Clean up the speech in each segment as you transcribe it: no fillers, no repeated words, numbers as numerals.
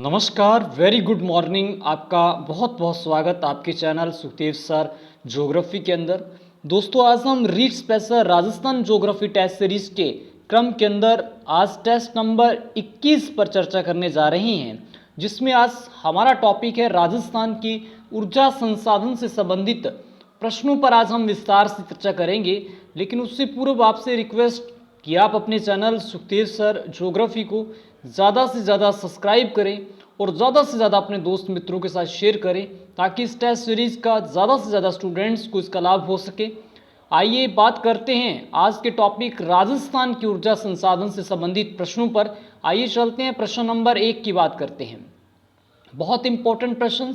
नमस्कार, very good morning. आपका बहुत बहुत स्वागत आपके चैनल सुखदेव सर ज्योग्राफी के अंदर। दोस्तों, आज हम read special Rajasthan geography test series के क्रम के अंदर आज टेस्ट नंबर 21 पर चर्चा करने जा रहे हैं, जिसमें आज हमारा टॉपिक है राजस्थान की ऊर्जा संसाधन से संबंधित प्रश्नों पर आज हम विस्तार से चर्चा करेंगे। लेकिन उससे पूर्व आपसे रिक्वेस्ट कि आप अपने चैनल सुखदेव सर ज्योग्राफी को ज़्यादा से ज़्यादा सब्सक्राइब करें और ज़्यादा से ज़्यादा अपने दोस्त मित्रों के साथ शेयर करें, ताकि इस टेस्ट सीरीज़ का ज़्यादा से ज़्यादा स्टूडेंट्स को इसका लाभ हो सके। आइए बात करते हैं आज के टॉपिक राजस्थान की ऊर्जा संसाधन से संबंधित प्रश्नों पर। आइए चलते हैं, प्रश्न नंबर 1 की बात करते हैं। बहुत इंपॉर्टेंट प्रश्न।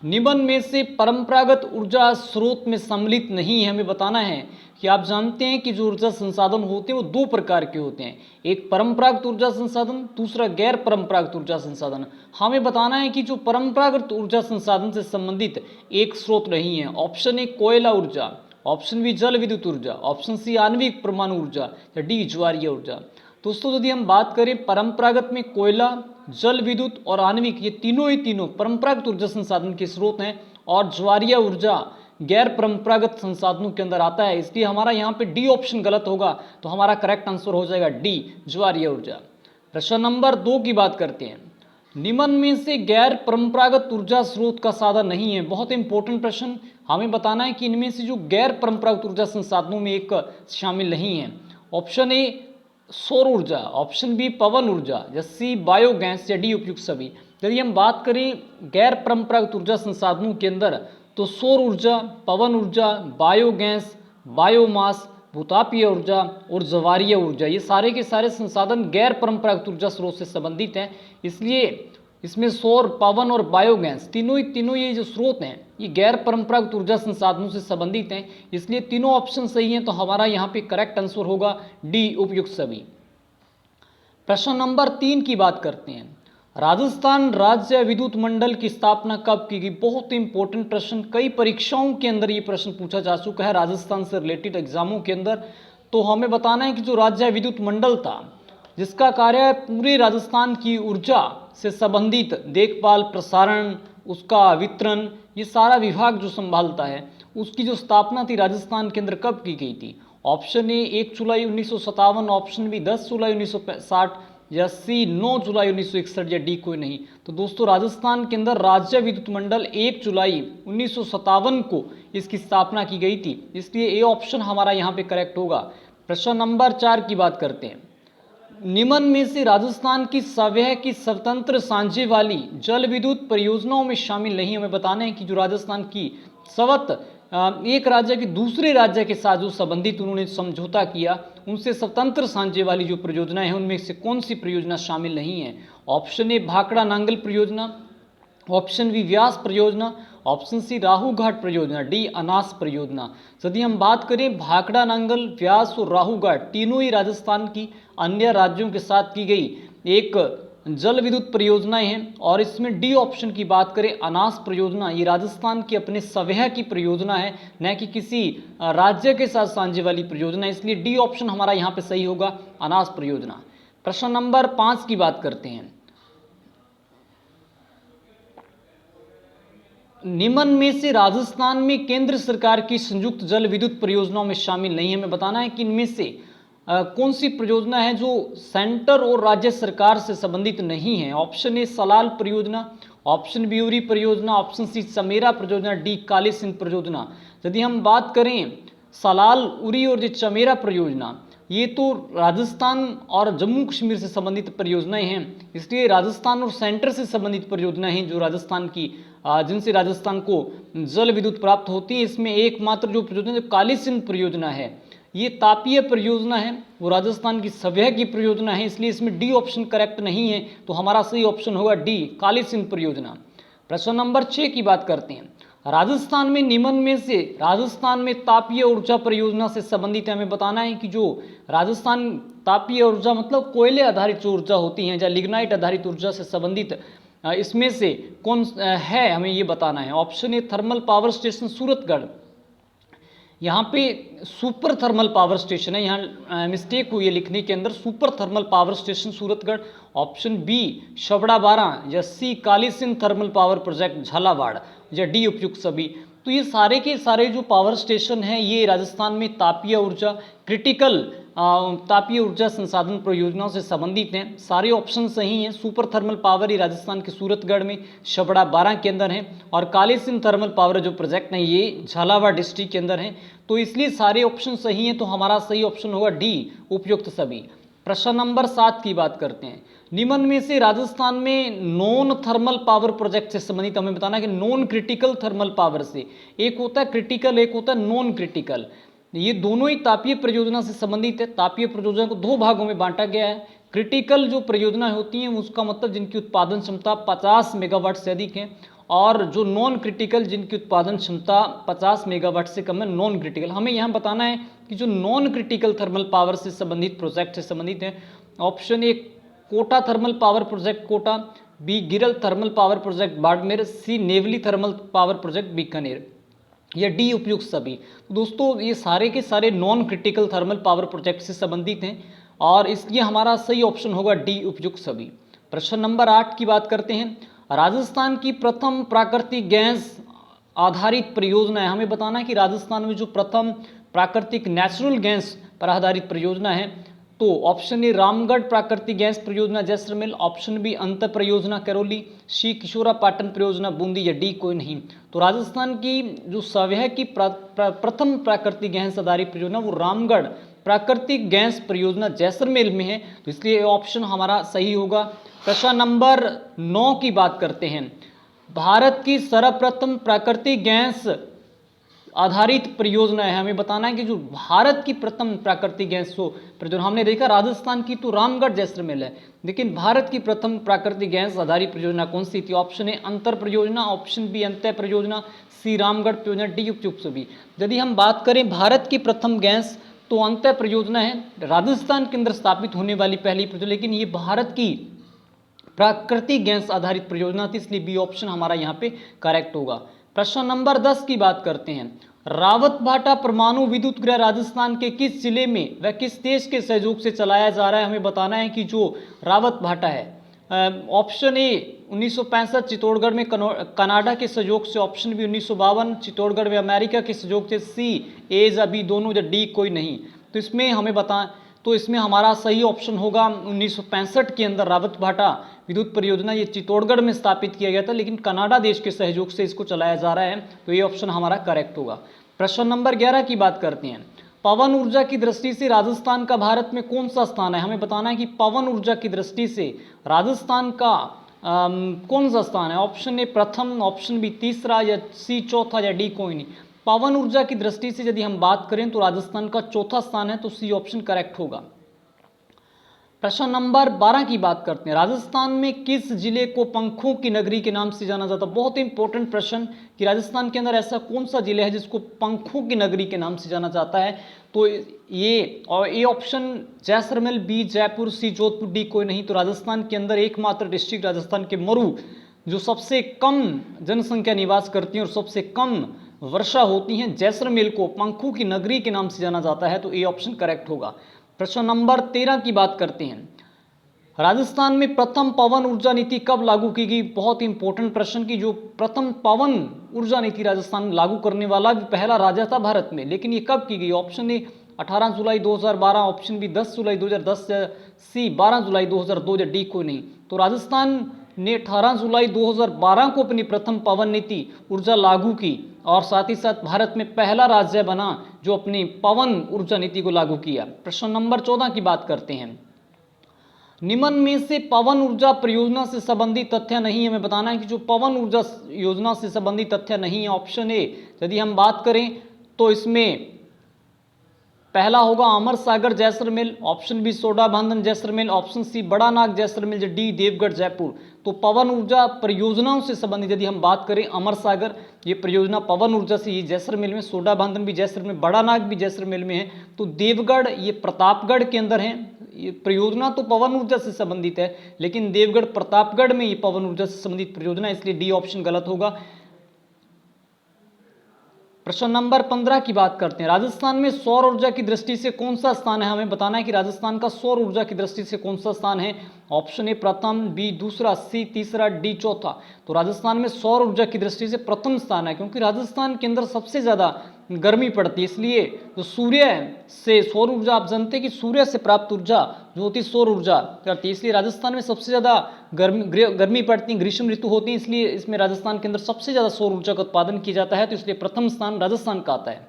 निम्न में से परंपरागत ऊर्जा स्रोत में सम्मिलित नहीं है। हमें बताना है कि आप जानते हैं कि जो ऊर्जा संसाधन होते हैं वो दो प्रकार के होते हैं, एक परंपरागत ऊर्जा संसाधन, दूसरा गैर परंपरागत ऊर्जा संसाधन। हमें बताना है कि जो परंपरागत ऊर्जा संसाधन से संबंधित एक स्रोत नहीं है। ऑप्शन ए कोयला ऊर्जा, ऑप्शन बी जल विद्युत ऊर्जा, ऑप्शन सी आणविक परमाणु ऊर्जा या डी ज्वारीय ऊर्जा। दोस्तों, यदि हम बात करें परंपरागत में कोयला, जल विद्युत और आणविक, ये तीनों परंपरागत ऊर्जा संसाधन के स्रोत हैं, और ज्वारीय ऊर्जा गैर परंपरागत संसाधनों के अंदर आता है। इसलिए हमारा यहाँ पे डी ऑप्शन गलत होगा, तो हमारा करेक्ट आंसर हो जाएगा डी ज्वारीय ऊर्जा। प्रश्न नंबर 2 की बात करते हैं। निम्न में से गैर परंपरागत ऊर्जा स्रोत का साधन नहीं है। बहुत इंपॉर्टेंट प्रश्न। हमें बताना है कि इनमें से जो गैर परंपरागत ऊर्जा संसाधनों में एक शामिल नहीं है। ऑप्शन ए सौर ऊर्जा, ऑप्शन बी पवन ऊर्जा, या सी बायोगैस, या डी उपयुक्त सभी। यदि हम बात करें गैर परंपरागत ऊर्जा संसाधनों के अंदर, तो सौर ऊर्जा, पवन ऊर्जा, बायोगैस, बायोमास, भूतापीय ऊर्जा और ज्वारीय ऊर्जा, ये सारे के सारे संसाधन गैर परंपरागत ऊर्जा स्रोत से संबंधित हैं। इसलिए इसमें सौर, पवन और बायोगैस तीनों ये जो स्रोत हैं, ये गैर परंपरागत ऊर्जा संसाधनों से संबंधित हैं। इसलिए तीनों ऑप्शन सही हैं, तो हमारा यहाँ पे करेक्ट आंसर होगा डी उपयुक्त सभी। प्रश्न नंबर 3 की बात करते हैं। राजस्थान राज्य विद्युत मंडल की स्थापना कब की गई? बहुत इंपॉर्टेंट प्रश्न, कई परीक्षाओं के अंदर ये प्रश्न पूछा जा चुका है राजस्थान से रिलेटेड एग्जामों के अंदर। तो हमें बताना है कि जो राज्य विद्युत मंडल था, जिसका कार्य पूरे राजस्थान की ऊर्जा से संबंधित देखभाल, प्रसारण, उसका वितरण, ये सारा विभाग जो संभालता है, उसकी जो स्थापना थी राजस्थान के अंदर कब की गई थी? ऑप्शन ए 1 जुलाई 1957, ऑप्शन बी 10 जुलाई 1960, या सी 9 जुलाई 1961, या डी कोई नहीं। तो दोस्तों, राजस्थान के अंदर राज्य विद्युत मंडल 1 जुलाई 1957 को इसकी स्थापना की गई थी। इसलिए ए ऑप्शन हमारा यहाँ पे करेक्ट होगा। प्रश्न नंबर 4 की बात करते हैं। निम्न में से राजस्थान की सवह की स्वतंत्र सांझे वाली जल विद्युत परियोजनाओं में शामिल नहीं। हमें बताना है कि जो राजस्थान की स्वत एक राज्य के दूसरे राज्य के साथ जो संबंधित उन्होंने समझौता किया, उनसे स्वतंत्र सांझे वाली जो परियोजनाएं हैं, उनमें से कौन सी परियोजना शामिल नहीं है? ऑप्शन ए भाखड़ा नांगल परियोजना, ऑप्शन बी व्यास परियोजना, ऑप्शन सी राहु घाट परियोजना, डी अनास परियोजना। यदि हम बात करें भाखड़ा नांगल, व्यास और राहु घाट, तीनों ही राजस्थान की अन्य राज्यों के साथ की गई एक जल विद्युत परियोजनाएं हैं। और इसमें डी ऑप्शन की बात करें, अनास परियोजना, ये राजस्थान की अपने स्वयं की परियोजना है, न कि किसी राज्य के साथ साझे वाली परियोजना। इसलिए डी ऑप्शन हमारा यहाँ पे सही होगा, अनास परियोजना। प्रश्न नंबर 5 की बात करते हैं। निम्न में से राजस्थान में केंद्र सरकार की संयुक्त जल विद्युत परियोजनाओं में शामिल नहीं है। हमें बताना है कि इनमें से कौन सी परियोजना है जो सेंटर और राज्य सरकार से संबंधित नहीं है? ऑप्शन ए सलाल परियोजना, ऑप्शन बी उरी परियोजना, ऑप्शन सी चमेरा परियोजना, डी काली सिंध परियोजना। यदि हम बात करें सलाल, उरी और जो चमेरा परियोजना, ये तो राजस्थान और जम्मू कश्मीर से संबंधित परियोजनाएं हैं। इसलिए राजस्थान और सेंटर से संबंधित परियोजनाएं हैं जो राजस्थान की जिनसे राजस्थान को जल विद्युत प्राप्त होती है। इसमें एकमात्र जो परियोजना जो काली सिंध परियोजना है, ये तापीय परियोजना है, वो राजस्थान की स्वयं की परियोजना है। इसलिए इसमें डी ऑप्शन करेक्ट नहीं है, तो हमारा सही ऑप्शन होगा डी काली सिंध परियोजना। प्रश्न नंबर 6 की बात करते हैं। राजस्थान में निम्न में से राजस्थान में तापीय ऊर्जा परियोजना से संबंधित हमें बताना है कि जो राजस्थान तापीय ऊर्जा मतलब कोयले आधारित जो ऊर्जा होती है या लिग्नाइट आधारित ऊर्जा से संबंधित इसमें से कौन है, हमें ये बताना है। ऑप्शन ए थर्मल पावर स्टेशन सूरतगढ़, यहाँ पे सुपर थर्मल पावर स्टेशन है, यहाँ मिस्टेक हुई है लिखने के अंदर, super thermal power station Suratgarh. Option B Chhabra Baran, या C Kalisindh thermal power project Jhalawar, या डी उपयुक्त सभी। तो ये सारे के सारे जो पावर स्टेशन हैं ये राजस्थान में तापीय ऊर्जा क्रिटिकल तापीय ऊर्जा संसाधन परियोजनाओं से संबंधित हैं। सारे ऑप्शन सही हैं। सुपर थर्मल पावर ये राजस्थान के सूरतगढ़ में शबड़ा बारा के अंदर है, और कालीसिंध थर्मल पावर जो प्रोजेक्ट है ये झालावाड़ डिस्ट्रिक्ट के अंदर है। तो इसलिए सारे ऑप्शन सही हैं, तो हमारा सही ऑप्शन होगा डी उपयुक्त सभी। प्रश्न नंबर 7 की बात करते हैं। निम्न में से राजस्थान में नॉन थर्मल पावर प्रोजेक्ट से संबंधित हमें बताना है कि नॉन क्रिटिकल थर्मल पावर से, एक होता है क्रिटिकल, एक होता है नॉन क्रिटिकल, ये दोनों ही तापीय परियोजना से संबंधित है। तापीय परियोजना को दो भागों में बांटा गया है। क्रिटिकल जो परियोजना होती हैं उसका मतलब जिनकी उत्पादन क्षमता 50 मेगावाट से अधिक है, और जो नॉन क्रिटिकल जिनकी उत्पादन क्षमता 50 मेगावाट से कम है, नॉन क्रिटिकल। हमें यहाँ बताना है कि जो नॉन क्रिटिकल थर्मल पावर से संबंधित प्रोजेक्ट से संबंधित है, option A Kota thermal power project Kota, B Giral thermal power project Barmer, C Neyveli thermal power project Bikaner, या डी उपयुक्त सभी। दोस्तों ये सारे के सारे non critical thermal power project से संबंधित हैं, और इसलिए हमारा सही ऑप्शन होगा डी उपयुक्त सभी। प्रश्न नंबर 8 की बात करते हैं। राजस्थान की प्रथम प्राकृतिक गैस आधारित परियोजना है, हमें बताना है कि राजस्थान में जो प्रथम प्राकृतिक नेचुरल गैस पर आधारित परियोजना है, तो ऑप्शन ए रामगढ़ प्राकृतिक गैस परियोजना जैसलमेर, ऑप्शन बी अंत परियोजना करौली, सी किशोरा पाटन परियोजना बूंदी, या डी कोई नहीं। तो राजस्थान की जो सवह की प्रथम प्राकृतिक गैस आधारित परियोजना वो रामगढ़ प्राकृतिक गैस परियोजना जैसलमेर में है, तो इसलिए ऑप्शन हमारा सही होगा। प्रश्न नंबर 9 की बात करते हैं। भारत की सर्वप्रथम प्राकृतिक गैस आधारित परियोजना है, हमें बताना है कि जो भारत की प्रथम प्राकृतिक गैस परियोजना, हमने देखा राजस्थान की तो रामगढ़ जैसलमेर है, लेकिन भारत की प्रथम प्राकृतिक गैस आधारित परियोजना कौन सी थी? ऑप्शन ए अंतर परियोजना, ऑप्शन बी अंत्य परियोजना, सी रामगढ़ परियोजना, डी उपयुक्त सभी। यदि हम बात करें भारत की प्रथम गैस, तो अंत्य परियोजना है, राजस्थान के अंदर स्थापित होने वाली पहली परियोजना, लेकिन ये भारत की प्राकृतिक गैस आधारित परियोजना थी, इसलिए बी ऑप्शन हमारा यहाँ पे करेक्ट होगा। प्रश्न नंबर 10 की बात करते हैं। रावतभाटा परमाणु विद्युत गृह राजस्थान के किस जिले में व किस देश के सहयोग से चलाया जा रहा है? हमें बताना है कि जो रावतभाटा है, ऑप्शन ए 1965 चित्तौड़गढ़ में कनाडा के सहयोग से, ऑप्शन बी 1952 चित्तौड़गढ़ में अमेरिका के सहयोग से, सी ए या बी दोनों, या डी कोई नहीं। तो इसमें हमें तो इसमें हमारा सही ऑप्शन होगा 1965 के अंदर रावतभाटा विद्युत परियोजना ये चित्तौड़गढ़ में स्थापित किया गया था, लेकिन कनाडा देश के सहयोग से इसको चलाया जा रहा है, तो ये ऑप्शन हमारा करेक्ट होगा। प्रश्न नंबर 11 की बात करते हैं। पवन ऊर्जा की दृष्टि से राजस्थान का भारत में कौन सा स्थान है? हमें बताना है कि पवन ऊर्जा की दृष्टि से राजस्थान का कौन सा स्थान है? ऑप्शन ए प्रथम, ऑप्शन बी तीसरा, या सी चौथा, या डी कोई नहीं। पवन ऊर्जा की दृष्टि से यदि हम बात करें तो राजस्थान का चौथा स्थान है, तो सी ऑप्शन करेक्ट होगा। प्रश्न नंबर 12 की बात करते हैं। राजस्थान में किस जिले को पंखों की नगरी के नाम से जाना जाता है? बहुत इंपॉर्टेंट प्रश्न कि राजस्थान के अंदर ऐसा कौन सा जिला है जिसको पंखों की नगरी के नाम से जाना जाता है? तो ये ऑप्शन जैसलमेर, बी जयपुर, सी जोधपुर, डी कोई नहीं। तो राजस्थान के अंदर एकमात्र डिस्ट्रिक्ट राजस्थान के मरू जो सबसे कम जनसंख्या निवास करती है और सबसे कम वर्षा होती है, जैसलमेर को पंखों की नगरी के नाम से जाना जाता है, तो ये ऑप्शन करेक्ट होगा। प्रश्न नंबर 13 की बात करते हैं। राजस्थान में प्रथम पवन ऊर्जा नीति कब लागू की गई? बहुत इंपॉर्टेंट प्रश्न की जो प्रथम पवन ऊर्जा नीति राजस्थान लागू करने वाला भी पहला राज्य था भारत में, लेकिन ये कब की गई? ऑप्शन ए 18 जुलाई 2012, ऑप्शन बी 10 जुलाई 2010, सी 12 जुलाई 2002, या डी कोई नहीं। तो राजस्थान ने 18 जुलाई 2012 को अपनी प्रथम पवन नीति ऊर्जा लागू की, और साथ ही साथ भारत में पहला राज्य बना जो अपनी पवन ऊर्जा नीति को लागू किया। प्रश्न नंबर 14 की बात करते हैं। निम्न में से पवन ऊर्जा परियोजना से संबंधित तथ्य नहीं है, हमें बताना है कि जो पवन ऊर्जा योजना से संबंधित तथ्य नहीं है। ऑप्शन ए यदि हम बात करें तो इसमें पहला होगा Amar Sagar Jaisalmer, option B Soda Bandhan Jaisalmer, option C Bada Nag Jaisalmer, D Devgarh Jaipur. तो पवन ऊर्जा परियोजनाओं से संबंधित यदि हम बात करें, अमर सागर ये परियोजना पवन ऊर्जा से ये जैसलमेर में, सोडा बांधन भी जैसलमेर, बड़ा नाग भी जैसलमेर में है, तो देवगढ़ ये प्रतापगढ़ के अंदर है। ये परियोजना तो पवन ऊर्जा से संबंधित है, लेकिन देवगढ़ प्रतापगढ़ में ये पवन ऊर्जा से संबंधित परियोजना, इसलिए डी ऑप्शन गलत होगा। प्रश्न नंबर 15 की बात करते हैं। राजस्थान में सौर ऊर्जा की दृष्टि से कौन सा स्थान है? हमें बताना है कि राजस्थान का सौर ऊर्जा की दृष्टि से कौन सा स्थान है। ऑप्शन ए प्रथम, बी दूसरा, सी तीसरा, डी चौथा। तो राजस्थान में सौर ऊर्जा की दृष्टि से प्रथम स्थान है, क्योंकि राजस्थान के अंदर सबसे ज़्यादा गर्मी पड़ती है, इसलिए जो सूर्य से सौर ऊर्जा, आप जानते हैं कि सूर्य से प्राप्त ऊर्जा जो होती है सौर ऊर्जा करती है, इसलिए राजस्थान में सबसे ज़्यादा गर्मी पड़ती है, ग्रीष्म ऋतु होती है, इसलिए इसमें राजस्थान के अंदर सबसे ज़्यादा सौर ऊर्जा का उत्पादन किया जाता है, तो इसलिए प्रथम स्थान राजस्थान का आता है।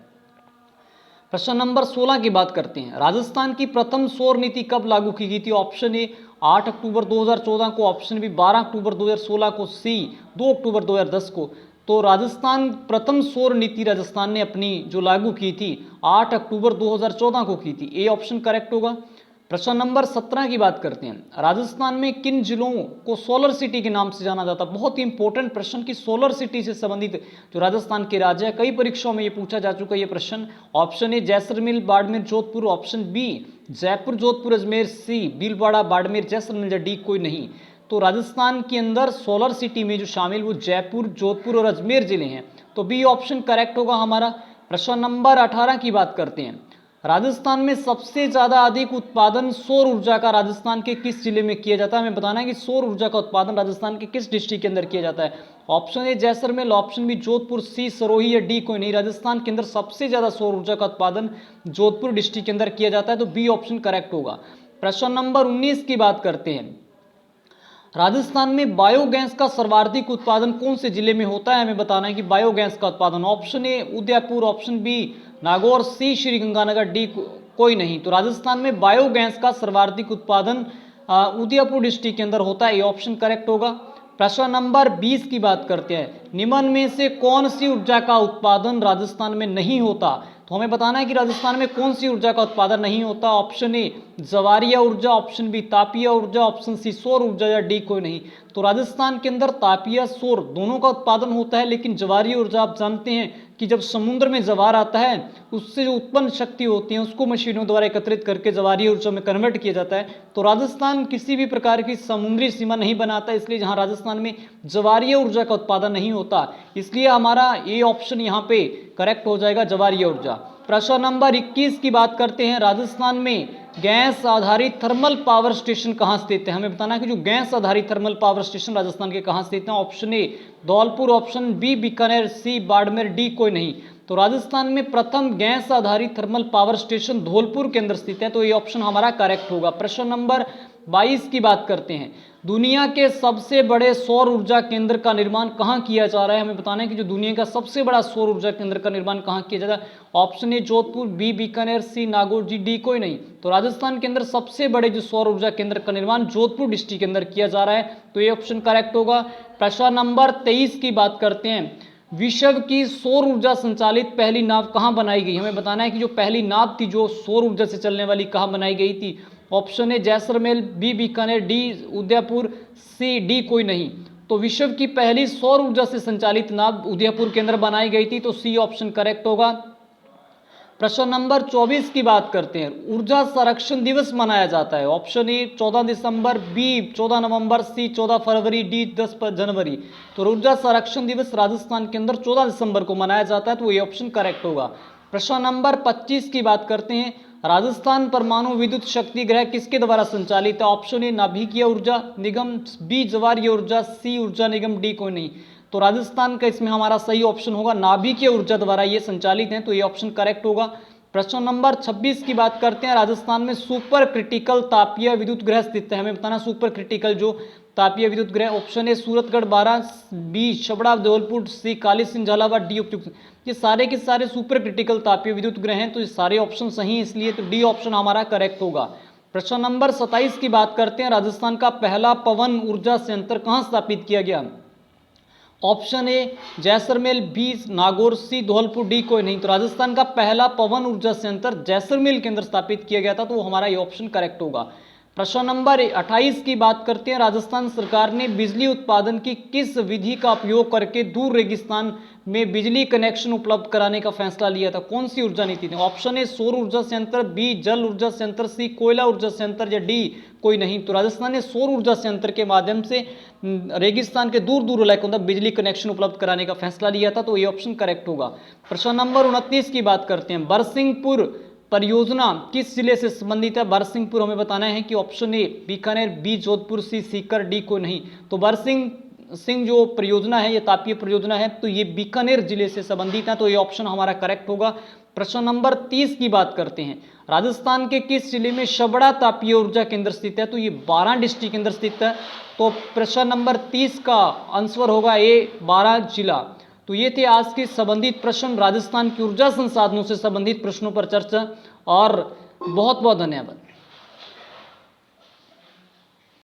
प्रश्न नंबर 16 की बात करते हैं। राजस्थान की प्रथम सौर नीति कब लागू की गई थी? ऑप्शन ए 8 अक्टूबर 2014 को, ऑप्शन बी 12 अक्टूबर 2016 को, सी 2 अक्टूबर 2010 को। तो राजस्थान प्रथम सौर नीति राजस्थान ने अपनी जो लागू की थी 8 अक्टूबर 2014 को की थी। ए ऑप्शन करेक्ट होगा। प्रश्न नंबर 17 की बात करते हैं। राजस्थान में किन जिलों को सोलर सिटी के नाम से जाना जाता है? बहुत ही इंपॉर्टेंट प्रश्न की सोलर सिटी से संबंधित जो राजस्थान के राज्य है, कई परीक्षाओं में ये पूछा जा चुका है ये प्रश्न। Option A Jaisalmer, Barmer, Jodhpur, option B Jaipur, Jodhpur, Ajmer, C Bhilwara, Barmer, Jaisalmer, D कोई नहीं। तो राजस्थान के अंदर सोलर सिटी में जो शामिल वो जयपुर, जोधपुर और अजमेर जिले हैं, तो बी ऑप्शन करेक्ट होगा हमारा। प्रश्न नंबर 18 की बात करते हैं। राजस्थान में सबसे ज्यादा अधिक उत्पादन सौर ऊर्जा का राजस्थान के किस जिले में किया जाता है? हमें बताना है कि सौर ऊर्जा का उत्पादन राजस्थान के किस डिस्ट्रिक्ट के अंदर किया जाता है। Option A Jaisalmer, option B Jodhpur, C Sirohi या डी कोई नहीं। राजस्थान के अंदर सबसे ज्यादा सौर ऊर्जा का उत्पादन जोधपुर डिस्ट्रिक्ट के अंदर किया जाता है, तो बी ऑप्शन करेक्ट होगा। प्रश्न नंबर 19 की बात करते हैं। राजस्थान में बायोगैस का सर्वाधिक उत्पादन कौन से जिले में होता है? हमें बताना है कि बायोगैस का उत्पादन। Option A Udaipur, option B Nagaur, C Sriganganagar, D कोई नहीं। तो राजस्थान में बायोगैस का सर्वाधिक उत्पादन उदयपुर डिस्ट्रिक्ट के अंदर होता है, ये ऑप्शन करेक्ट होगा। प्रश्न नंबर 20 की बात करते हैं। निम्न में से कौन सी ऊर्जा का उत्पादन राजस्थान में नहीं होता? तो हमें बताना है कि राजस्थान में कौन सी ऊर्जा का उत्पादन नहीं होता। ऑप्शन ए ज्वारीय ऊर्जा, ऑप्शन बी तापीय ऊर्जा, ऑप्शन सी सौर ऊर्जा या डी कोई नहीं। तो राजस्थान के अंदर तापीय सौर दोनों का उत्पादन होता है, लेकिन ज्वारीय ऊर्जा आप जानते हैं कि जब समुद्र में ज्वार आता है उससे जो उत्पन्न शक्ति होती है उसको मशीनों द्वारा एकत्रित करके ज्वारीय ऊर्जा में कन्वर्ट किया जाता है। तो राजस्थान किसी भी प्रकार की समुद्री सीमा नहीं बनाता, इसलिए जहां राजस्थान में ज्वारीय ऊर्जा का उत्पादन नहीं होता, इसलिए हमारा ए ऑप्शन यहाँ पे करेक्ट हो जाएगा, ज्वारीय ऊर्जा। प्रश्न नंबर 21 की बात करते हैं। राजस्थान में गैस आधारित थर्मल पावर स्टेशन कहाँ स्थित है? हमें बताना है कि जो गैस आधारित थर्मल पावर स्टेशन राजस्थान के कहाँ स्थित हैं। Option A Dholpur, option B Bikaner, C Barmer, D कोई नहीं। तो राजस्थान में प्रथम गैस आधारित थर्मल पावर स्टेशन धौलपुर के अंदर स्थित है, तो ये ऑप्शन हमारा करेक्ट होगा। प्रश्न नंबर 22 की बात करते हैं। दुनिया के सबसे बड़े सौर ऊर्जा केंद्र का निर्माण कहाँ किया जा रहा है? हमें बताना है कि जो दुनिया का सबसे बड़ा सौर ऊर्जा केंद्र का निर्माण कहाँ किया जा रहा है। Option A Jodhpur, B Bikaner, C Nagaur, D कोई नहीं। तो राजस्थान के अंदर सबसे बड़े जो सौर ऊर्जा केंद्र का निर्माण जोधपुर डिस्ट्रिक्ट के अंदर किया जा रहा है, तो ये ऑप्शन करेक्ट होगा। प्रश्न नंबर 23 की बात करते हैं। विश्व की सौर ऊर्जा संचालित पहली नाव कहाँ बनाई गई? हमें बताना है कि जो पहली नाव थी जो सौर ऊर्जा से चलने वाली कहाँ बनाई गई थी। Option A Jaisalmer, B Bikaner, D Udaipur, C D कोई नहीं। तो विश्व की पहली सौर ऊर्जा से संचालित नाव उदयपुर के अंदर बनाई गई थी, तो सी ऑप्शन करेक्ट होगा। प्रश्न नंबर 24 की बात करते हैं। ऊर्जा संरक्षण दिवस मनाया जाता है। ऑप्शन ए 14 दिसंबर, बी 14 नवंबर, सी 14 फरवरी, डी 10 जनवरी। तो ऊर्जा संरक्षण दिवस राजस्थान के अंदर 14 दिसंबर को मनाया जाता है, तो ये ऑप्शन करेक्ट होगा। प्रश्न नंबर 25 की बात करते हैं। राजस्थान परमाणु विद्युत शक्ति गृह किसके द्वारा संचालित है? ऑप्शन ए नाभिकीय ऊर्जा निगम, बी ज्वारीय ऊर्जा, सी ऊर्जा निगम, डी कोई नहीं। तो राजस्थान का इसमें हमारा सही ऑप्शन होगा, नाभिकीय ऊर्जा द्वारा ये संचालित हैं, तो ये ऑप्शन करेक्ट होगा। प्रश्न नंबर 26 की बात करते हैं। राजस्थान में सुपर क्रिटिकल तापीय विद्युत गृह स्थित है। हमें बताना सुपर क्रिटिकल जो तापीय विद्युत गृह। Option A Suratgarh 12, B Chhabra Dholpur, C Kali Sindh Jhalawar, D उपयुक्त। ये सारे के सारे सुपर क्रिटिकल तापीय विद्युत गृह हैं, तो ये सारे ऑप्शन सही हैं, इसलिए तो डी ऑप्शन हमारा करेक्ट होगा। प्रश्न नंबर 27 की बात करते हैं। राजस्थान का पहला पवन ऊर्जा संयंत्र कहाँ स्थापित किया गया? Option A Jaisalmer, B Nagaur, C Dholpur, D कोई नहीं। तो राजस्थान का पहला पवन ऊर्जा संयंत्र जैसलमेर के अंदर स्थापित किया गया था, तो वो हमारा ये ऑप्शन करेक्ट होगा। प्रश्न नंबर 28 की बात करते हैं। राजस्थान सरकार ने बिजली उत्पादन की किस विधि का उपयोग करके दूर रेगिस्तान में बिजली कनेक्शन उपलब्ध कराने का फैसला लिया था? कौन सी ऊर्जा नीति थी? ऑप्शन ए सौर ऊर्जा संयंत्र, बी जल ऊर्जा संयंत्र, सी कोयला ऊर्जा संयंत्र या डी कोई नहीं। तो राजस्थान ने सौर ऊर्जा संयंत्र के माध्यम से रेगिस्तान के दूर दूर इलाकों तक बिजली कनेक्शन उपलब्ध कराने का फैसला लिया था, तो ये ऑप्शन करेक्ट होगा। प्रश्न नंबर 29 की बात करते हैं। बरसिंहपुर परियोजना किस जिले से संबंधित है? बरसिंहपुर हमें बताना है कि option A Bikaner, B Jodhpur, C Sikar, D को नहीं। तो बरसिंह जो परियोजना है, ये तापीय परियोजना है, तो ये बीकानेर जिले से संबंधित है, तो ये ऑप्शन हमारा करेक्ट होगा। प्रश्न नंबर 30 की बात करते हैं। राजस्थान के किस जिले में शबड़ा तापीय ऊर्जा केंद्र स्थित है? तो ये 12 डिस्ट्रिक्ट के अंदर स्थित है। तो प्रश्न नंबर 30 का आंसर होगा ए 12 जिला। तो ये थे आज के संबंधित प्रश्न, राजस्थान की ऊर्जा संसाधनों से संबंधित प्रश्नों पर चर्चा, और बहुत बहुत धन्यवाद।